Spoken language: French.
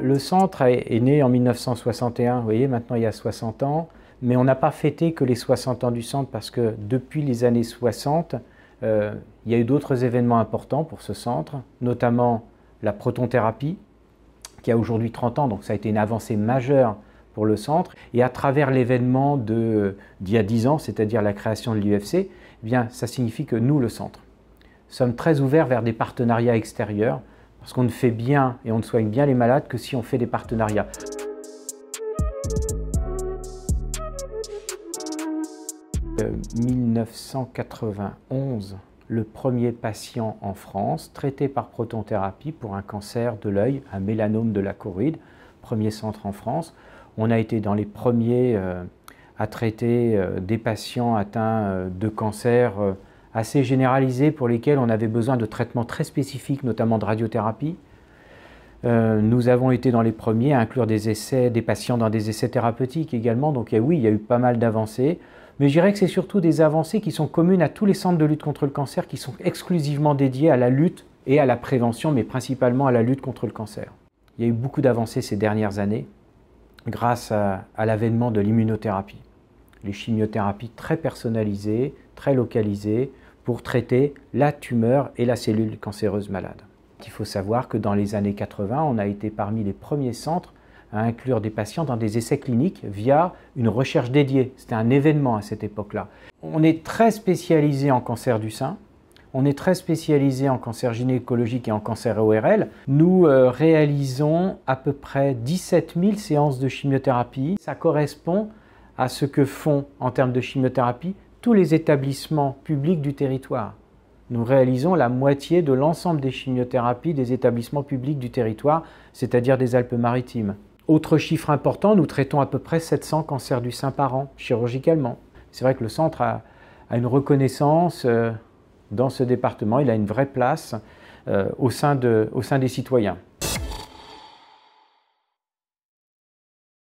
Le centre est né en 1961, vous voyez, maintenant il y a 60 ans, mais on n'a pas fêté que les 60 ans du centre parce que depuis les années 60, il y a eu d'autres événements importants pour ce centre, notamment la protonthérapie, qui a aujourd'hui 30 ans, donc ça a été une avancée majeure pour le centre. Et à travers l'événement d'il y a 10 ans, c'est-à-dire la création de l'UFC, eh bien, ça signifie que nous, le centre, sommes très ouverts vers des partenariats extérieurs, parce qu'on ne fait bien et on ne soigne bien les malades que si on fait des partenariats. En 1991, le premier patient en France traité par protonthérapie pour un cancer de l'œil, un mélanome de la choroïde, premier centre en France. On a été dans les premiers à traiter des patients atteints de cancer assez généralisés pour lesquels on avait besoin de traitements très spécifiques, notamment de radiothérapie. Nous avons été dans les premiers à inclure des essais, des patients dans des essais thérapeutiques également, donc oui, il y a eu pas mal d'avancées, mais je dirais que c'est surtout des avancées qui sont communes à tous les centres de lutte contre le cancer, qui sont exclusivement dédiés à la lutte et à la prévention, mais principalement à la lutte contre le cancer. Il y a eu beaucoup d'avancées ces dernières années, grâce à l'avènement de l'immunothérapie. Les chimiothérapies très personnalisées, très localisées, pour traiter la tumeur et la cellule cancéreuse malade. Il faut savoir que dans les années 80, on a été parmi les premiers centres à inclure des patients dans des essais cliniques via une recherche dédiée. C'était un événement à cette époque-là. On est très spécialisé en cancer du sein, on est très spécialisé en cancer gynécologique et en cancer ORL. Nous réalisons à peu près 17 000 séances de chimiothérapie. Ça correspond à ce que font en termes de chimiothérapie tous les établissements publics du territoire. Nous réalisons la moitié de l'ensemble des chimiothérapies des établissements publics du territoire, c'est-à-dire des Alpes-Maritimes. Autre chiffre important, nous traitons à peu près 700 cancers du sein par an, chirurgicalement. C'est vrai que le centre a une reconnaissance dans ce département, il a une vraie place au sein des citoyens.